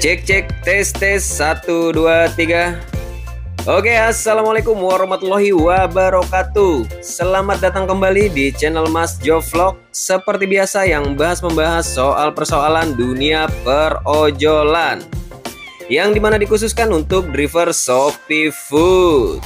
Cek cek tes tes 1 2 3. Oke, assalamualaikum warahmatullahi wabarakatuh. Selamat datang kembali di channel Mas Jo Vlog. Seperti biasa yang membahas soal persoalan dunia perojolan, yang dimana dikhususkan untuk driver Shopee Food.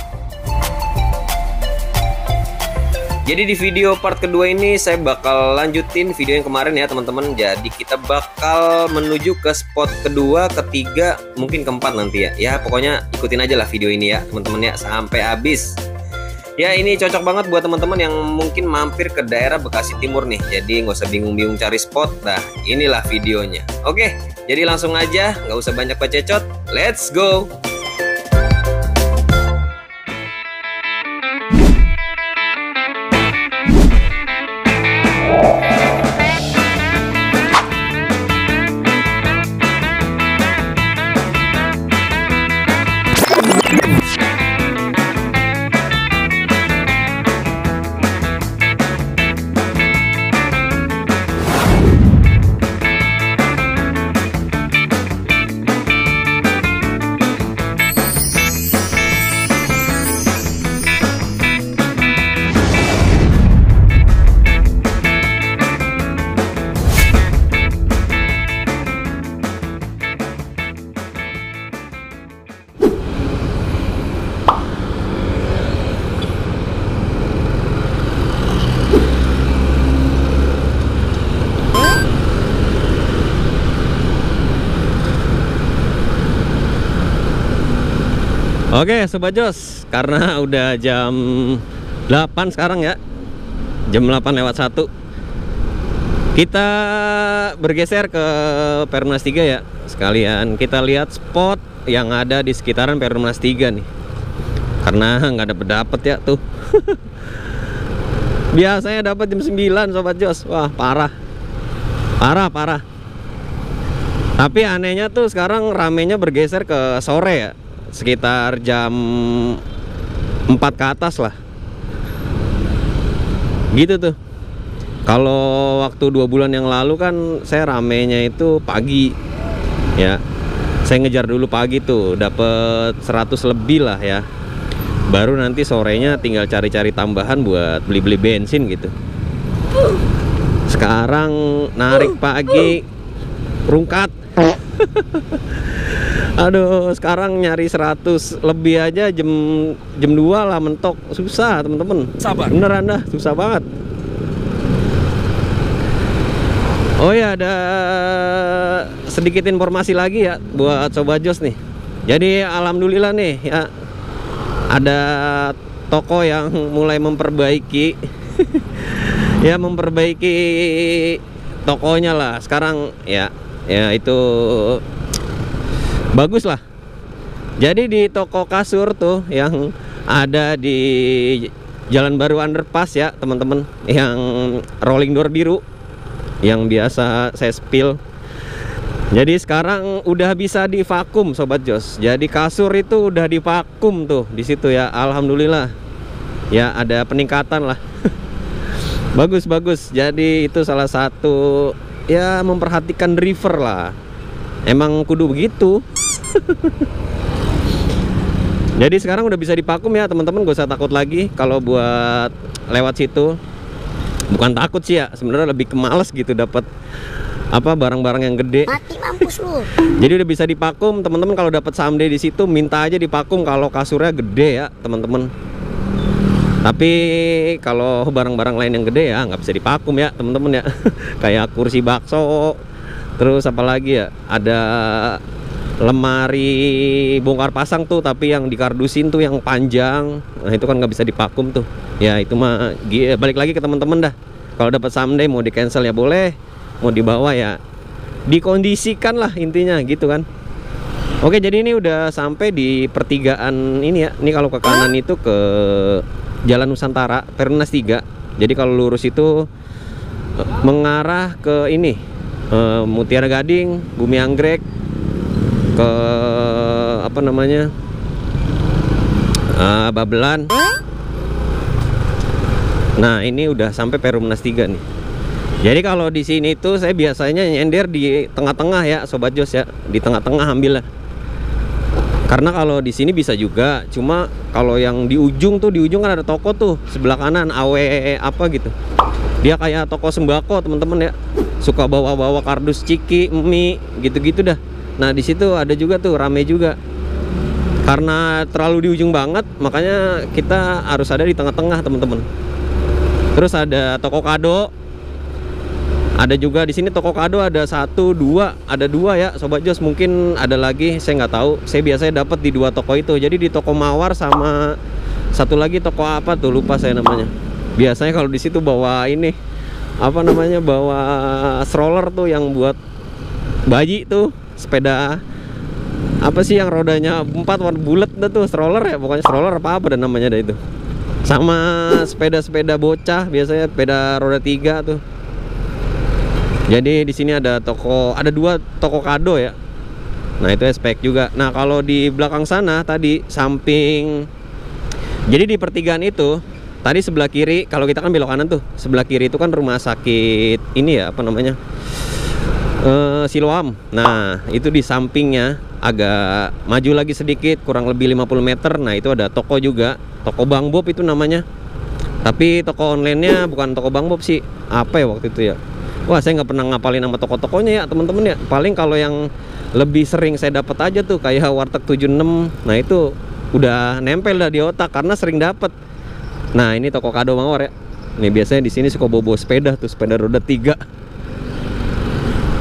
Jadi di video part kedua ini saya bakal lanjutin video yang kemarin ya teman-teman. Jadi kita bakal menuju ke spot kedua, ketiga, mungkin keempat nanti ya. Ya pokoknya ikutin aja lah video ini ya teman-teman ya sampai habis. Ya ini cocok banget buat teman-teman yang mungkin mampir ke daerah Bekasi Timur nih. Jadi nggak usah bingung-bingung cari spot. Nah inilah videonya. Oke, jadi langsung aja, nggak usah banyak bacot. Let's go. Oke Sobat Jos, karena udah jam 8 sekarang ya, jam 8:01, kita bergeser ke Perumnas 3 ya. Sekalian kita lihat spot yang ada di sekitaran Perumnas 3 nih, karena nggak dapet ya tuh. Biasanya dapat jam 9 Sobat Jos. Wah parah. Tapi anehnya tuh sekarang ramenya bergeser ke sore ya, sekitar jam 4 ke atas lah gitu tuh. Kalau waktu 2 bulan yang lalu kan saya ramenya itu pagi ya, saya ngejar dulu pagi tuh dapet 100 lebih lah ya, baru nanti sorenya tinggal cari-cari tambahan buat beli-beli bensin gitu. Sekarang narik pagi rungkat. Aduh, sekarang nyari 100 lebih aja jam 2 lah mentok. Susah temen-temen. Sabar. Beneran dah, susah banget. Oh ya, ada sedikit informasi lagi ya buat Sobat Jos nih. Jadi alhamdulillah nih ya, ada toko yang mulai memperbaiki ya, memperbaiki tokonya lah sekarang ya itu bagus lah. Jadi di toko kasur tuh yang ada di Jalan Baru Underpass ya teman-teman, yang rolling door biru yang biasa saya spill. Jadi sekarang udah bisa divakum Sobat Jos. Jadi kasur itu udah divakum tuh di situ ya. Alhamdulillah ya, ada peningkatan lah. Bagus. Jadi itu salah satu ya, memperhatikan driver lah. Emang kudu begitu. Jadi sekarang udah bisa divakum ya teman-teman, gak usah takut lagi kalau buat lewat situ. Bukan takut sih ya, sebenarnya lebih ke males gitu dapat apa barang-barang yang gede. Mati mampus lu. Jadi udah bisa divakum teman-teman. Kalau dapat someday di situ minta aja divakum kalau kasurnya gede ya teman-teman. Tapi kalau barang-barang lain yang gede ya nggak bisa divakum ya teman-teman ya. Kayak kursi bakso, terus apalagi ya, ada lemari bongkar pasang tuh tapi yang dikardusin tuh yang panjang. Nah itu kan nggak bisa divakum tuh ya. Itu mah balik lagi ke teman-teman dah. Kalau dapat someday mau di cancel ya boleh, mau dibawa ya dikondisikan lah intinya gitu kan. Oke, jadi ini udah sampai di pertigaan ini ya. Ini kalau ke kanan itu ke Jalan Nusantara Perumnas 3. Jadi kalau lurus itu mengarah ke ini Mutiara Gading, Bumi Anggrek, ke apa namanya Babelan. Nah ini udah sampai Perumnas 3 nih. Jadi kalau di sini tuh saya biasanya nyender di tengah-tengah ya Sobat Jos ya, di tengah-tengah ambil lah. Karena kalau di sini bisa juga, cuma kalau yang di ujung kan ada toko tuh sebelah kanan AW apa gitu. Dia kayak toko sembako teman-teman ya, suka bawa-bawa kardus ciki, mie gitu-gitu dah. Nah di situ ada juga tuh rame juga. Karena terlalu di ujung banget, makanya kita harus ada di tengah-tengah teman-teman. Terus ada toko kado. Ada juga di sini toko kado, ada 1, 2, ada 2 ya Sobat Jos. Mungkin ada lagi, saya nggak tahu. Saya biasanya dapat di 2 toko itu. Jadi di toko Mawar sama satu lagi toko apa tuh, lupa saya namanya. Biasanya kalau di situ bawa ini apa namanya, bawa stroller tuh yang buat bayi tuh, sepeda apa sih yang rodanya 4 warna bulat tuh, stroller ya, pokoknya stroller apa dan namanya dah itu. Sama sepeda-sepeda bocah biasanya, sepeda roda 3 tuh. Jadi di sini ada toko, ada 2 toko kado ya. Nah itu spek juga. Nah kalau di belakang sana tadi samping, jadi di pertigaan itu tadi sebelah kiri, kalau kita kan belok kanan tuh, sebelah kiri itu kan rumah sakit ini ya, apa namanya, Siloam. Nah itu di sampingnya agak maju lagi sedikit, kurang lebih 50 meter. Nah itu ada toko juga, toko Bang Bob itu namanya. Tapi toko online-nya bukan toko Bang Bob sih, apa ya waktu itu ya. Wah saya nggak pernah ngapalin nama toko-tokonya ya teman-teman ya. Paling kalau yang lebih sering saya dapat aja tuh kayak Warteg 76. Nah itu udah nempel dah di otak karena sering dapat. Nah ini toko kado Mawar ya. Ini biasanya di sini suka bobo sepeda tuh, sepeda roda 3.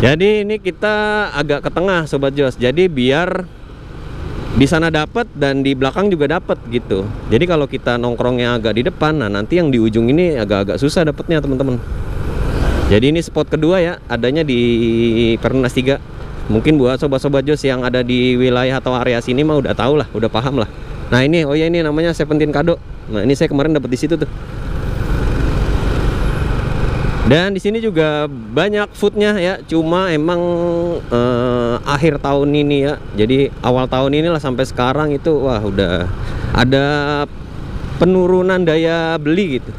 Jadi ini kita agak ke tengah Sobat Jos. Jadi biar di sana dapat dan di belakang juga dapat gitu. Jadi kalau kita nongkrongnya agak di depan, nah nanti yang di ujung ini agak-agak susah dapatnya teman-teman. Jadi ini spot kedua ya, adanya di Perumnas 3. Mungkin buat sobat-sobat Jos yang ada di wilayah atau area sini mah udah tahu lah, udah paham lah. Nah ini, oh ya ini namanya Seventeen Kado. Nah ini saya kemarin dapat di situ tuh. Dan di sini juga banyak foodnya ya, cuma emang akhir tahun ini ya. Jadi awal tahun inilah sampai sekarang itu wah udah ada penurunan daya beli gitu.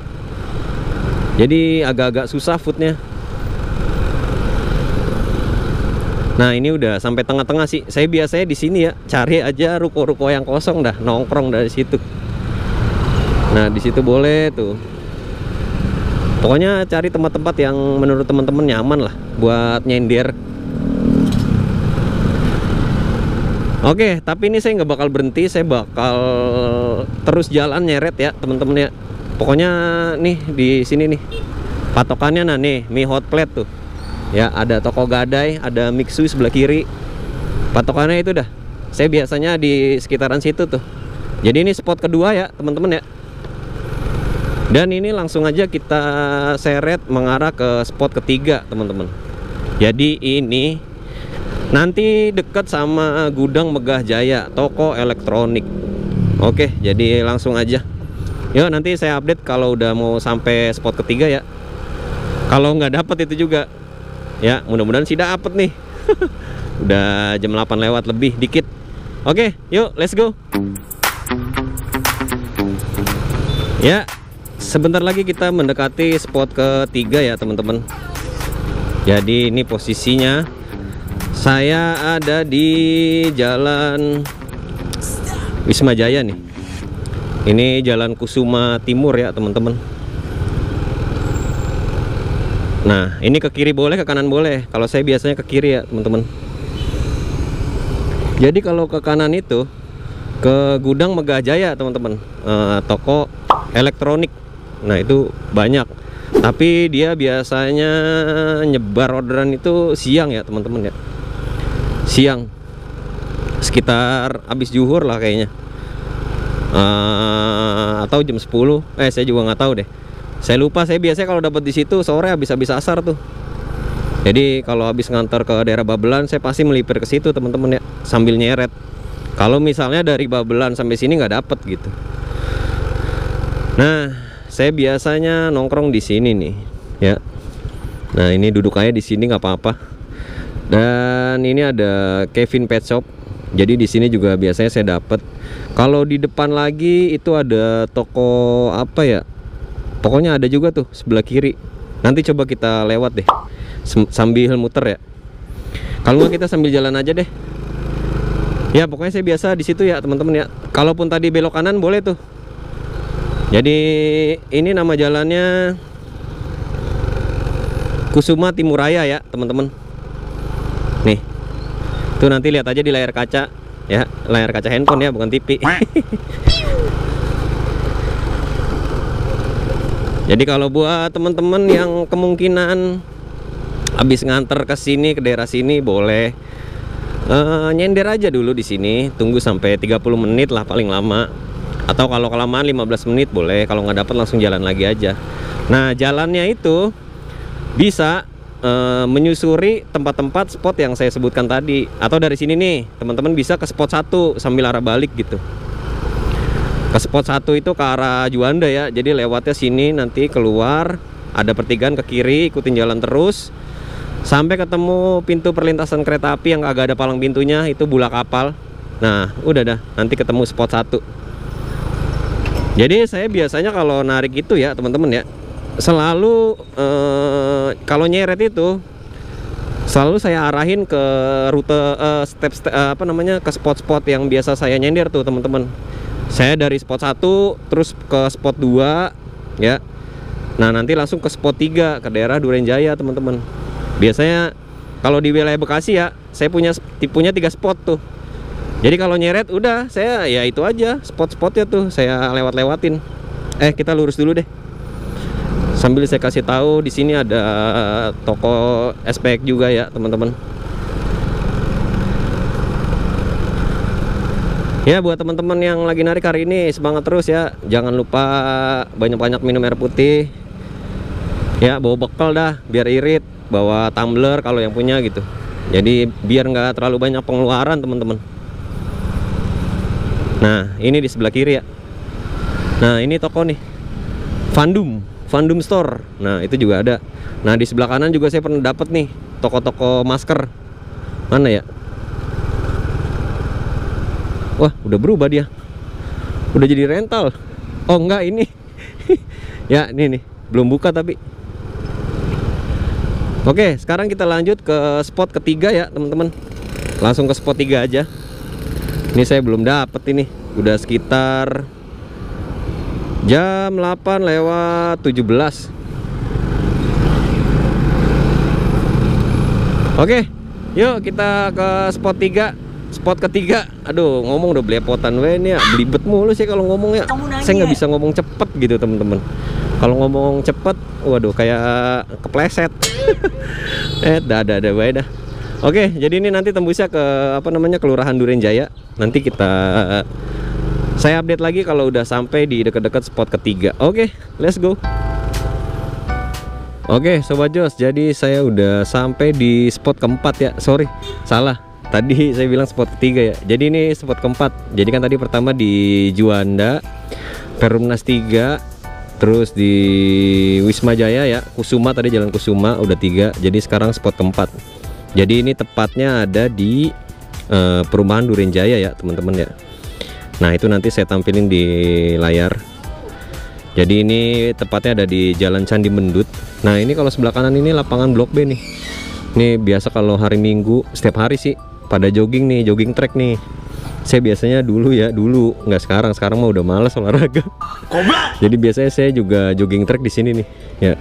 Jadi agak-agak susah foodnya. Nah ini udah sampai tengah-tengah sih. Saya biasanya di sini ya cari aja ruko-ruko yang kosong dah, nongkrong dari situ. Nah di situ boleh tuh. Pokoknya cari tempat-tempat yang menurut teman-teman nyaman lah buat nyender. Oke, tapi ini saya nggak bakal berhenti. Saya bakal terus jalan nyeret ya teman-teman ya. Pokoknya nih di sini nih patokannya, nah nih mie hot plate tuh ya, ada toko gadai, ada Mixu sebelah kiri. Patokannya itu dah. Saya biasanya di sekitaran situ tuh. Jadi ini spot kedua ya teman-teman ya. Dan ini langsung aja kita seret mengarah ke spot ketiga teman-teman. Jadi ini nanti dekat sama Gudang Megah Jaya, toko elektronik. Oke, jadi langsung aja. Yuk nanti saya update kalau udah mau sampai spot ketiga ya. Kalau nggak dapet itu juga ya, mudah-mudahan sih dapet nih. Udah jam 8 lewat lebih dikit. Oke, yuk let's go. Ya, sebentar lagi kita mendekati spot ketiga ya teman-teman. Jadi ini posisinya saya ada di Jalan Wisma Jaya nih. Ini Jalan Kusuma Timur ya teman-teman. Nah ini ke kiri boleh, ke kanan boleh. Kalau saya biasanya ke kiri ya teman-teman. Jadi kalau ke kanan itu ke Gudang Megah Jaya teman-teman, toko elektronik. Nah itu banyak. Tapi dia biasanya nyebar orderan itu siang ya teman-teman ya. Siang sekitar habis zuhur lah kayaknya. Atau jam 10. Saya juga nggak tahu deh. Saya lupa. Saya biasanya kalau dapat di situ sore habis asar tuh. Jadi kalau habis ngantor ke daerah Babelan, saya pasti melipir ke situ teman-teman ya, sambil nyeret. Kalau misalnya dari Babelan sampai sini nggak dapet gitu. Nah, saya biasanya nongkrong di sini nih, ya. Nah ini duduk aja di sini nggak apa-apa. Dan ini ada Kevin Pet Shop. Jadi di sini juga biasanya saya dapat. Kalau di depan lagi itu ada toko apa ya? Pokoknya ada juga tuh sebelah kiri. Nanti coba kita lewat deh sambil muter ya. Kalau nggak kita sambil jalan aja deh. Ya pokoknya saya biasa di situ ya teman-teman ya. Kalaupun tadi belok kanan boleh tuh. Jadi ini nama jalannya Kusuma Timuraya ya teman-teman. Nih, tuh nanti lihat aja di layar kaca ya, layar kaca handphone ya, bukan TV. Jadi kalau buat teman-teman yang kemungkinan habis nganter ke sini, ke daerah sini, boleh nyender aja dulu di sini, tunggu sampai 30 menit lah paling lama. Atau kalau kelamaan 15 menit boleh, kalau nggak dapat langsung jalan lagi aja. Nah, jalannya itu bisa menyusuri tempat-tempat spot yang saya sebutkan tadi. Atau dari sini nih, teman-teman bisa ke spot 1 sambil arah balik gitu. Ke spot 1 itu ke arah Juanda ya. Jadi lewatnya sini, nanti keluar, ada pertigaan ke kiri, ikutin jalan terus sampai ketemu pintu perlintasan kereta api yang agak ada palang pintunya, itu Bulak Kapal. Nah, udah dah, nanti ketemu spot 1. Jadi saya biasanya kalau narik itu ya teman-teman ya, selalu kalau nyeret itu selalu saya arahin ke rute ke spot-spot yang biasa saya nyender tuh teman-teman. Saya dari spot 1 terus ke spot 2 ya. Nah, nanti langsung ke spot 3 ke daerah Durenjaya teman-teman. Biasanya kalau di wilayah Bekasi ya, saya punya 3 spot tuh. Jadi kalau nyeret udah saya ya itu aja spot-spotnya tuh saya lewat-lewatin. Kita lurus dulu deh. Sambil saya kasih tahu di sini ada toko SPX juga ya teman-teman. Ya buat teman-teman yang lagi narik hari ini, semangat terus ya. Jangan lupa banyak-banyak minum air putih. Ya bawa bekal dah biar irit, bawa tumbler kalau yang punya gitu. Jadi biar nggak terlalu banyak pengeluaran teman-teman. Nah, ini di sebelah kiri ya. Nah, ini toko nih. Fandom Store. Nah, itu juga ada. Nah, di sebelah kanan juga saya pernah dapat nih toko-toko masker. Mana ya? Wah, udah berubah dia. Udah jadi rental. Oh, enggak ini. Ya, ini nih. Belum buka tapi. Oke, sekarang kita lanjut ke spot ketiga ya, teman-teman. Langsung ke spot 3 aja. Ini saya belum dapet ini. Udah sekitar jam 8:17. Oke, yuk kita ke spot 3. Spot ketiga. Aduh, ngomong udah belepotan we nih ya. Belibet mulu sih kalau ngomong ya. Saya nggak bisa ngomong cepet gitu teman-teman. Kalau ngomong cepet, waduh kayak kepleset. Dah dah. Oke, jadi ini nanti tembusnya ke Kelurahan Durenjaya. Nanti saya update lagi kalau udah sampai di dekat-dekat spot ketiga. Oke, let's go. Oke, Sobat Jos, jadi saya udah sampai di spot keempat ya. Sorry, salah. Tadi saya bilang spot ketiga ya. Jadi ini spot keempat. Jadi kan tadi pertama di Juanda, Perumnas 3, terus di Wisma Jaya ya, Kusuma tadi, Jalan Kusuma udah 3. Jadi sekarang spot keempat. Jadi ini tepatnya ada di perumahan Durenjaya ya teman-teman ya. Nah itu nanti saya tampilin di layar. Jadi ini tepatnya ada di Jalan Candi Mendut. Nah ini kalau sebelah kanan ini lapangan Blok B nih. Ini biasa kalau hari Minggu, setiap hari sih pada jogging nih, jogging track nih. Saya biasanya dulu, nggak sekarang mah udah malas olahraga. Jadi biasanya saya juga jogging track di sini nih ya.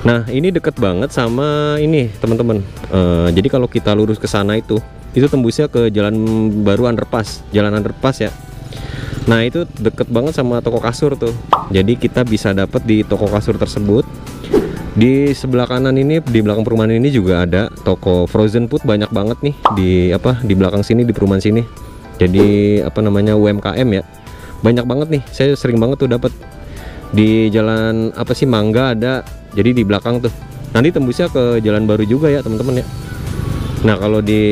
Nah ini deket banget sama ini teman-teman. Jadi kalau kita lurus ke sana itu tembusnya ke Jalan Baru Underpass, Jalan Underpass ya. Nah itu deket banget sama toko kasur tuh. Jadi kita bisa dapat di toko kasur tersebut. Di sebelah kanan ini, di belakang perumahan ini juga ada toko frozen food, banyak banget nih di belakang sini, di perumahan sini. Jadi UMKM ya, banyak banget nih. Saya sering banget tuh dapat di jalan Mangga ada. Jadi di belakang tuh. Nanti tembusnya ke Jalan Baru juga ya teman-teman ya. Nah kalau di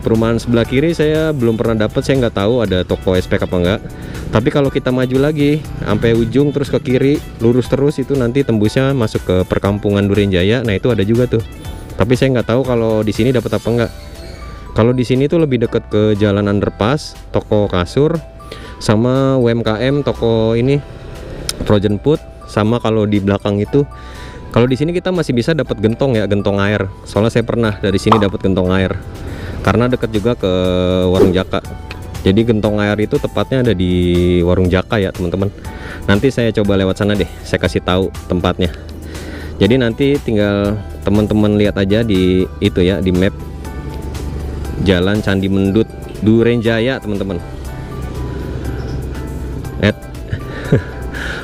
perumahan sebelah kiri saya belum pernah dapat, saya nggak tahu ada toko SPK apa enggak. Tapi kalau kita maju lagi sampai ujung terus ke kiri lurus terus itu nanti tembusnya masuk ke perkampungan Durenjaya. Nah itu ada juga tuh. Tapi saya nggak tahu kalau di sini dapat apa enggak. Kalau di sini tuh lebih dekat ke Jalan Underpass, toko kasur, sama UMKM, toko ini frozen food, sama kalau di belakang itu Kalau di sini kita masih bisa dapat gentong ya, gentong air. Soalnya saya pernah dari sini dapat gentong air. Karena dekat juga ke Warung Jaka. Jadi gentong air itu tepatnya ada di Warung Jaka ya teman-teman. Nanti saya coba lewat sana deh, saya kasih tahu tempatnya. Jadi nanti tinggal teman-teman lihat aja di itu ya, di map. Jalan Candi Mendut, Durenjaya teman-teman.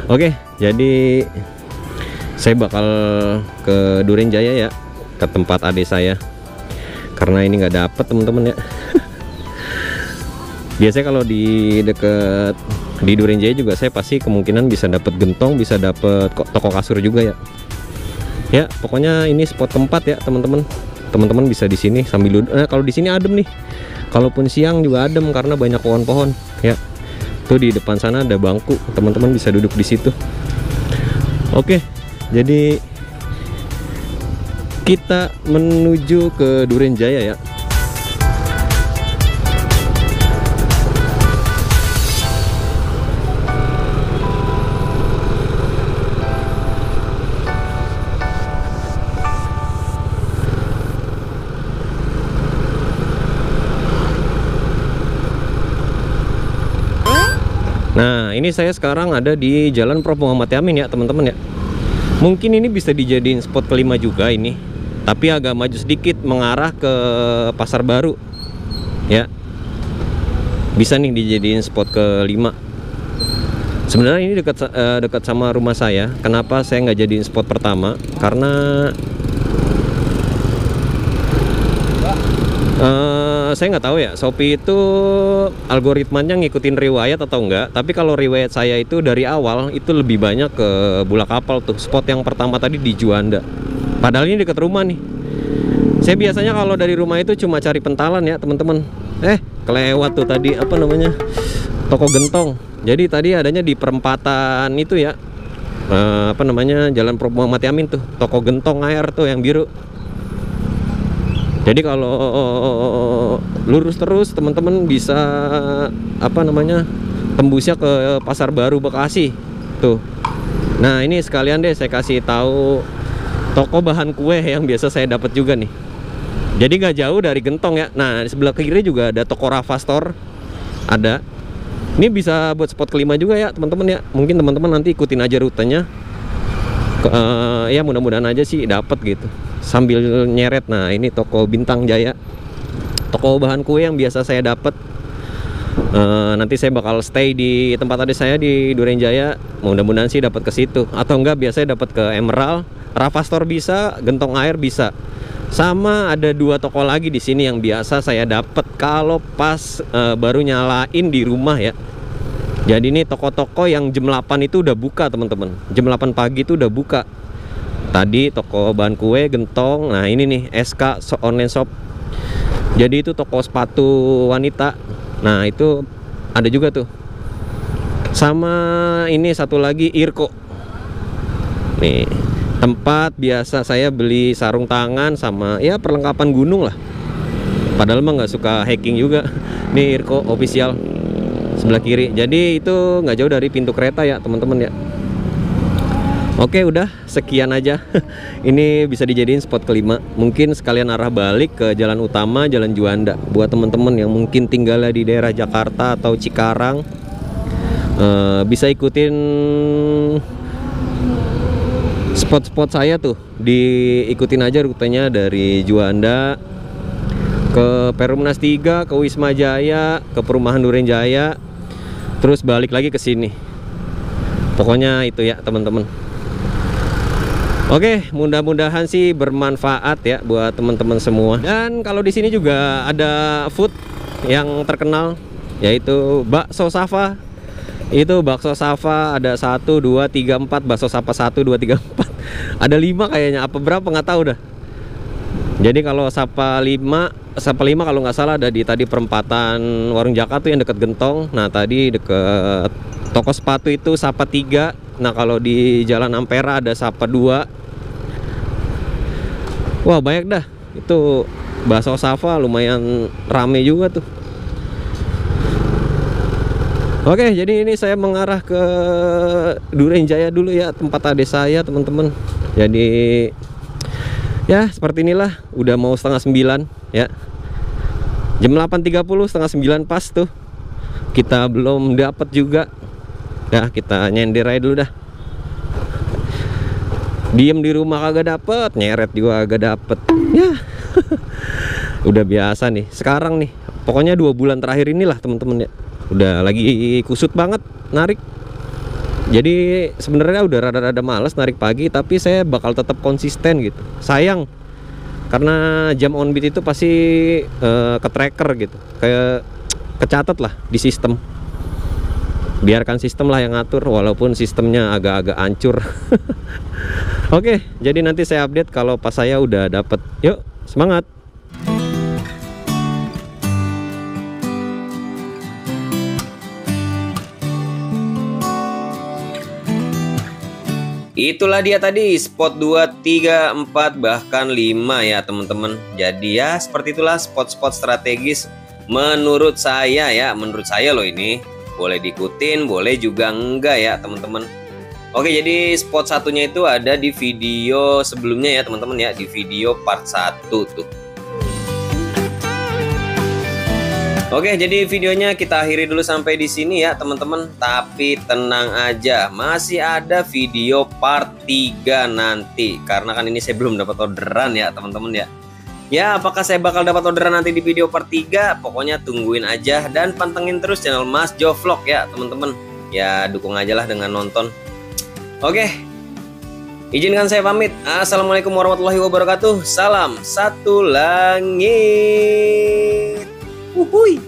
Oke, jadi saya bakal ke Durenjaya ya, ke tempat adik saya. Karena ini nggak dapet teman-teman ya. Biasanya kalau di deket di Durenjaya juga saya pasti kemungkinan bisa dapet gentong, bisa dapet toko kasur juga ya. Ya, pokoknya ini spot tempat ya teman-teman. Teman-teman bisa di sini sambil duduk. Nah, kalau di sini adem nih. Kalaupun siang juga adem karena banyak pohon-pohon ya. Tuh di depan sana ada bangku, teman-teman bisa duduk di situ. Oke, jadi kita menuju ke Durenjaya ya. Nah, ini saya sekarang ada di Jalan Prof Muhammad Yamin ya teman-teman ya. Mungkin ini bisa dijadiin spot kelima juga ini, tapi agak maju sedikit mengarah ke Pasar Baru ya. Bisa nih dijadiin spot kelima. Sebenarnya ini dekat sama rumah saya. Kenapa saya nggak jadiin spot pertama? Karena saya nggak tahu ya, Shopee itu algoritmanya ngikutin riwayat atau enggak. Tapi kalau riwayat saya itu dari awal itu lebih banyak ke Bulak Kapal tuh. Spot yang pertama tadi di Juanda. Padahal ini dekat rumah nih. Saya biasanya kalau dari rumah itu cuma cari pentalan ya teman-teman. Kelewat tuh tadi apa namanya, toko gentong. Jadi tadi adanya di perempatan itu ya, apa namanya, Jalan Prof Muhammad Yamin tuh, toko gentong air tuh yang biru. Jadi kalau lurus terus teman-teman bisa apa namanya, tembusnya ke Pasar Baru Bekasi tuh. Nah ini sekalian deh saya kasih tahu toko bahan kue yang biasa saya dapat juga nih. Jadi nggak jauh dari gentong ya. Nah di sebelah kiri juga ada toko Rafa Store ada. Ini bisa buat spot kelima juga ya teman-teman ya. Mungkin teman-teman nanti ikutin aja rutenya. Ya mudah-mudahan aja sih dapat gitu sambil nyeret. Nah ini toko Bintang Jaya, toko bahan kue yang biasa saya dapat. Nanti saya bakal stay di tempat adik saya di Durenjaya. Mudah-mudahan sih dapat ke situ, atau enggak biasanya dapat ke Emerald, Rafa Store bisa, gentong air bisa. Sama ada dua toko lagi di sini yang biasa saya dapat kalau pas baru nyalain di rumah ya. Jadi ini toko-toko yang jam 8 itu udah buka teman-teman. Jam 8 pagi itu udah buka. Tadi toko bahan kue, gentong. Nah ini nih SK online shop. Jadi itu toko sepatu wanita. Nah itu ada juga tuh. Sama ini satu lagi Irko. Nih tempat biasa saya beli sarung tangan sama ya perlengkapan gunung lah. Padahal mah nggak suka hiking juga. Nih Irko official sebelah kiri. Jadi itu nggak jauh dari pintu kereta ya teman-teman ya. Oke udah sekian aja. Ini bisa dijadiin spot kelima. Mungkin sekalian arah balik ke jalan utama, Jalan Juanda. Buat teman-teman yang mungkin tinggalnya di daerah Jakarta atau Cikarang, bisa ikutin spot-spot saya tuh. Diikutin aja rutenya dari Juanda ke Perumnas 3, ke Wisma Jaya, ke Perumahan Durenjaya, terus balik lagi ke sini. Pokoknya itu ya teman-teman. Oke, mudah-mudahan sih bermanfaat ya buat teman-teman semua. Dan kalau di sini juga ada food yang terkenal, yaitu bakso Safa. Itu bakso Safa ada 1, 2, 3, 4. Bakso Safa 1, 2, 3, 4. Ada 5 kayaknya, apa berapa nggak tahu dah. Jadi kalau Sapa 5 kalau nggak salah ada di tadi perempatan Warung Jaka tuh yang dekat Gentong. Nah tadi deket toko sepatu itu Sapa 3. Nah kalau di Jalan Ampera ada Sapa 2. Wah banyak dah. Itu bakso Safa lumayan rame juga tuh. Oke, jadi ini saya mengarah ke Duren Jaya dulu ya, tempat adik saya teman-teman. Jadi ya seperti inilah, udah mau setengah 9 ya. Jam 8.30 setengah 9 pas tuh. Kita belum dapat juga. Ya kita nyender aja dulu dah. Diem di rumah kagak dapet, nyeret juga kagak dapet. Ya udah biasa nih sekarang nih. Pokoknya 2 bulan terakhir inilah teman-teman ya, udah lagi kusut banget narik. Jadi sebenarnya udah rada-rada males narik pagi, tapi saya bakal tetap konsisten gitu. Sayang karena jam on beat itu pasti ke tracker gitu, kayak kecatat lah di sistem. Biarkan sistem lah yang ngatur, walaupun sistemnya agak-agak hancur. Oke, jadi nanti saya update kalau pas saya udah dapet. Yuk, semangat. Itulah dia tadi spot 2, 3, 4, bahkan 5 ya teman-teman. Jadi ya seperti itulah spot-spot strategis menurut saya ya. Menurut saya loh ini. Boleh diikutin, boleh juga enggak ya teman-teman. Oke, jadi spot satunya itu ada di video sebelumnya ya teman-teman ya. Di video part 1 tuh. Oke, jadi videonya kita akhiri dulu sampai di sini ya teman-teman. Tapi tenang aja, masih ada video part 3 nanti. Karena kan ini saya belum dapat orderan ya teman-teman ya. Ya, apakah saya bakal dapat orderan nanti di video part 3? Pokoknya tungguin aja dan pantengin terus channel Mas Jo Vlog ya teman-teman. Ya, dukung aja lah dengan nonton. Oke, izinkan saya pamit. Assalamualaikum warahmatullahi wabarakatuh. Salam satu langit. Uhuy.